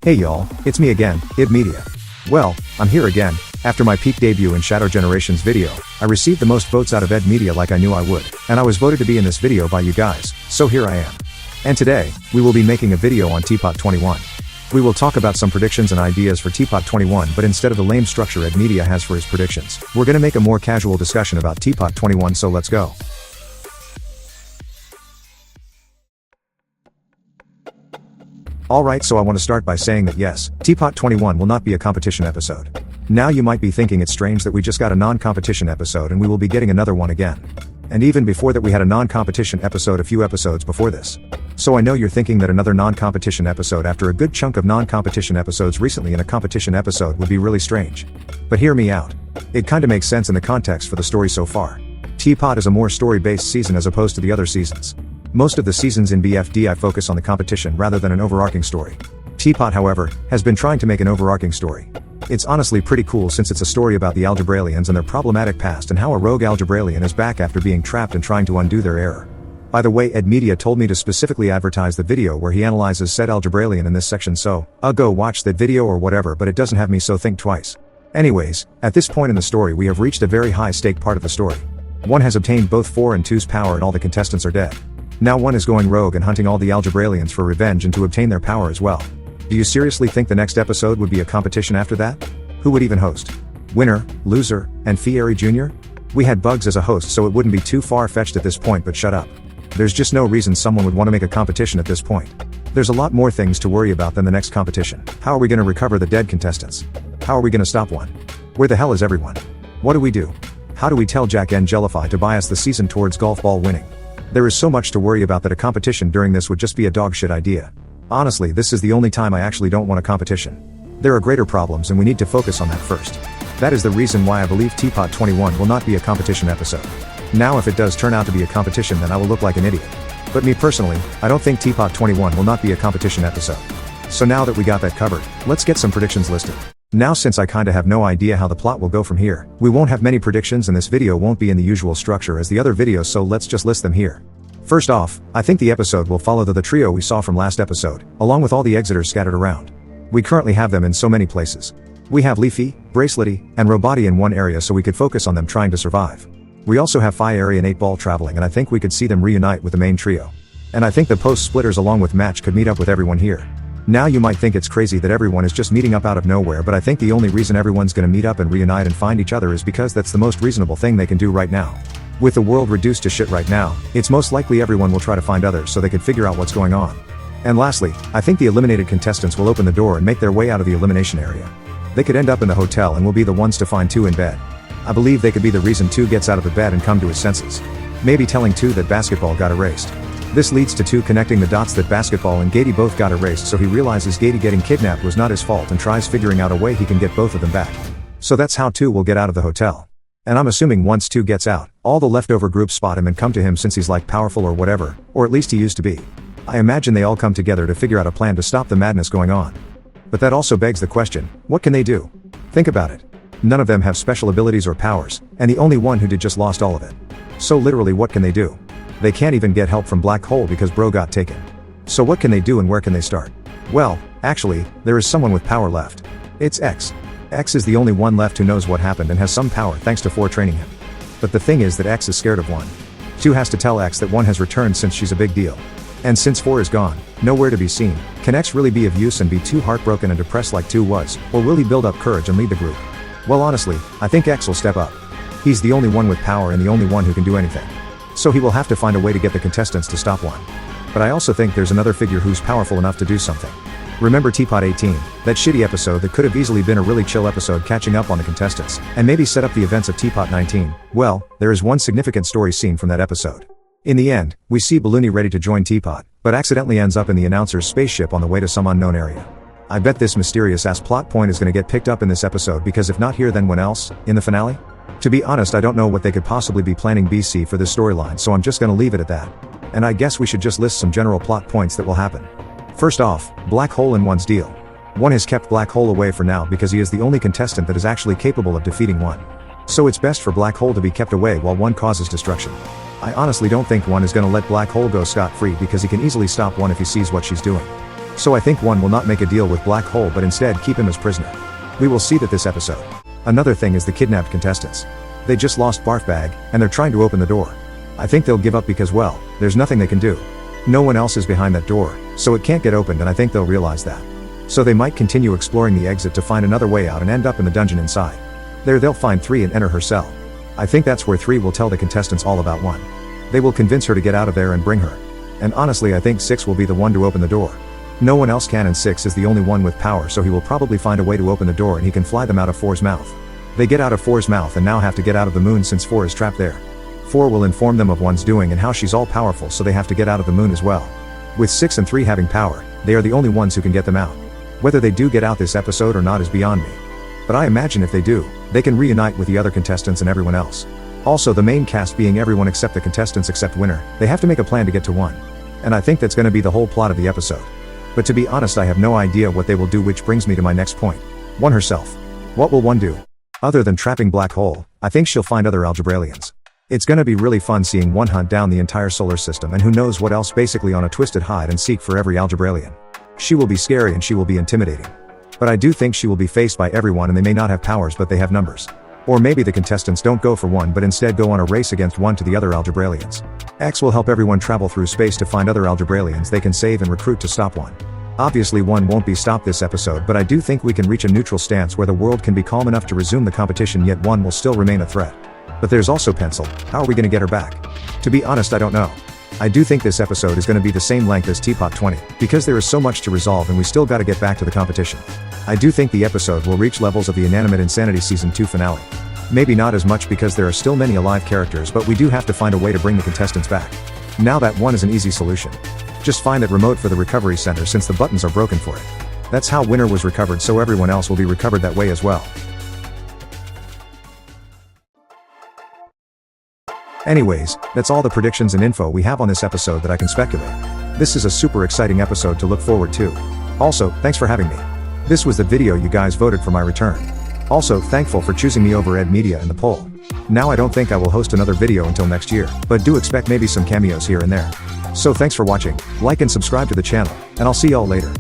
Hey y'all, it's me again, Ib Media. Well, I'm here again. After my peak debut in Shadow Generations video, I received the most votes out of Ed Media like I knew I would, and I was voted to be in this video by you guys, so here I am. And today, we will be making a video on TPOT 21. We will talk about some predictions and ideas for TPOT 21, but instead of the lame structure Ed Media has for his predictions, we're gonna make a more casual discussion about TPOT 21, so let's go. Alright, so I want to start by saying that yes, TPOT 21 will not be a competition episode. Now you might be thinking it's strange that we just got a non-competition episode and we will be getting another one again. And even before that we had a non-competition episode a few episodes before this. So I know you're thinking that another non-competition episode after a good chunk of non-competition episodes recently in a competition episode would be really strange. But hear me out. It kinda makes sense in the context for the story so far. TPOT is a more story-based season as opposed to the other seasons. Most of the seasons in BFDI focus on the competition rather than an overarching story. TPOT, however, has been trying to make an overarching story. It's honestly pretty cool since it's a story about the Algebralians and their problematic past and how a rogue Algebralian is back after being trapped and trying to undo their error. By the way, Ed Media told me to specifically advertise the video where he analyzes said Algebralian in this section, so I'll go watch that video or whatever, but it doesn't have me so think twice. Anyways, at this point in the story we have reached a very high stake part of the story. 1 has obtained both 4 and 2's power and all the contestants are dead. Now 1 is going rogue and hunting all the Algebralians for revenge and to obtain their power as well. Do you seriously think the next episode would be a competition after that? Who would even host? Winner, loser, and Fieri Jr.? We had Bugs as a host, so it wouldn't be too far-fetched at this point, but shut up. There's just no reason someone would want to make a competition at this point. There's a lot more things to worry about than the next competition. How are we going to recover the dead contestants? How are we going to stop 1? Where the hell is everyone? What do we do? How do we tell Jack and Jellify to bias the season towards golf ball winning? There is so much to worry about that a competition during this would just be a dogshit idea. Honestly, this is the only time I actually don't want a competition. There are greater problems and we need to focus on that first. That is the reason why I believe TPOT 21 will not be a competition episode. Now if it does turn out to be a competition then I will look like an idiot. But me personally, I don't think TPOT 21 will not be a competition episode. So now that we got that covered, let's get some predictions listed. Now since I kinda have no idea how the plot will go from here, we won't have many predictions and this video won't be in the usual structure as the other videos, so let's just list them here. First off, I think the episode will follow the trio we saw from last episode, along with all the Exiters scattered around. We currently have them in so many places. We have Leafy, Bracelety, and Roboti in one area so we could focus on them trying to survive. We also have Fieri and 8-Ball traveling and I think we could see them reunite with the main trio. And I think the post-splitters along with Match could meet up with everyone here. Now you might think it's crazy that everyone is just meeting up out of nowhere, but I think the only reason everyone's gonna meet up and reunite and find each other is because that's the most reasonable thing they can do right now. With the world reduced to shit right now, it's most likely everyone will try to find others so they could figure out what's going on. And lastly, I think the eliminated contestants will open the door and make their way out of the elimination area. They could end up in the hotel and will be the ones to find 2 in bed. I believe they could be the reason 2 gets out of the bed and come to his senses. Maybe telling 2 that basketball got erased. This leads to 2 connecting the dots that basketball and Gady both got erased, so he realizes Gady getting kidnapped was not his fault and tries figuring out a way he can get both of them back. So that's how 2 will get out of the hotel. And I'm assuming once 2 gets out, all the leftover groups spot him and come to him since he's like powerful or whatever, or at least he used to be. I imagine they all come together to figure out a plan to stop the madness going on. But that also begs the question, what can they do? Think about it. None of them have special abilities or powers, and the only one who did just lost all of it. So literally what can they do? They can't even get help from Black Hole because bro got taken. So what can they do and where can they start? Well, actually, there is someone with power left. It's X. X is the only one left who knows what happened and has some power thanks to 4 training him. But the thing is that X is scared of 1. 2 has to tell X that 1 has returned since she's a big deal. And since 4 is gone, nowhere to be seen, can X really be of use and be too heartbroken and depressed like 2 was, or will he build up courage and lead the group? Well honestly, I think X will step up. He's the only one with power and the only one who can do anything. So he will have to find a way to get the contestants to stop 1. But I also think there's another figure who's powerful enough to do something. Remember TPOT 18, that shitty episode that could have easily been a really chill episode catching up on the contestants, and maybe set up the events of TPOT 19? Well, there is one significant story scene from that episode. In the end, we see Balloony ready to join TPOT, but accidentally ends up in the announcer's spaceship on the way to some unknown area. I bet this mysterious ass plot point is gonna get picked up in this episode because if not here then when else? In the finale? To be honest, I don't know what they could possibly be planning BC for this storyline, so I'm just gonna leave it at that. And I guess we should just list some general plot points that will happen. First off, Black Hole in 1's deal. 1 has kept Black Hole away for now because he is the only contestant that is actually capable of defeating 1. So it's best for Black Hole to be kept away while 1 causes destruction. I honestly don't think 1 is gonna let Black Hole go scot-free because he can easily stop 1 if he sees what she's doing. So I think 1 will not make a deal with Black Hole but instead keep him as prisoner. We will see that this episode. Another thing is the kidnapped contestants. They just lost Barf Bag, and they're trying to open the door. I think they'll give up because, well, there's nothing they can do. No one else is behind that door, so it can't get opened, and I think they'll realize that. So they might continue exploring the exit to find another way out and end up in the dungeon inside. There they'll find 3 and enter her cell. I think that's where 3 will tell the contestants all about 1. They will convince her to get out of there and bring her. And honestly I think 6 will be the one to open the door. No one else can, and 6 is the only one with power, so he will probably find a way to open the door and he can fly them out of 4's mouth. They get out of 4's mouth and now have to get out of the moon since 4 is trapped there. 4 will inform them of 1's doing and how she's all powerful, so they have to get out of the moon as well. With 6 and 3 having power, they are the only ones who can get them out. Whether they do get out this episode or not is beyond me. But I imagine if they do, they can reunite with the other contestants and everyone else. Also, the main cast being everyone except the contestants except winner, they have to make a plan to get to 1. And I think that's gonna be the whole plot of the episode. But to be honest, I have no idea what they will do, which brings me to my next point. 1 herself. What will 1 do? Other than trapping Black Hole, I think she'll find other Algebralians. It's gonna be really fun seeing 1 hunt down the entire solar system and who knows what else, basically on a twisted hide and seek for every Algebralian. She will be scary and she will be intimidating. But I do think she will be faced by everyone, and they may not have powers but they have numbers. Or maybe the contestants don't go for 1 but instead go on a race against 1 to the other Algebralians. X will help everyone travel through space to find other Algebralians they can save and recruit to stop 1. Obviously 1 won't be stopped this episode, but I do think we can reach a neutral stance where the world can be calm enough to resume the competition, yet 1 will still remain a threat. But there's also Pencil. How are we gonna get her back? To be honest, I don't know. I do think this episode is gonna be the same length as TPOT 20, because there is so much to resolve and we still gotta get back to the competition. I do think the episode will reach levels of the Inanimate Insanity Season 2 finale. Maybe not as much because there are still many alive characters, but we do have to find a way to bring the contestants back. Now that 1 is an easy solution. Just find that remote for the recovery center since the buttons are broken for it. That's how Winner was recovered, so everyone else will be recovered that way as well. Anyways, that's all the predictions and info we have on this episode that I can speculate. This is a super exciting episode to look forward to. Also, thanks for having me. This was the video you guys voted for my return. Also, thankful for choosing me over Ed Media in the poll. Now I don't think I will host another video until next year, but do expect maybe some cameos here and there. So thanks for watching, like and subscribe to the channel, and I'll see y'all later.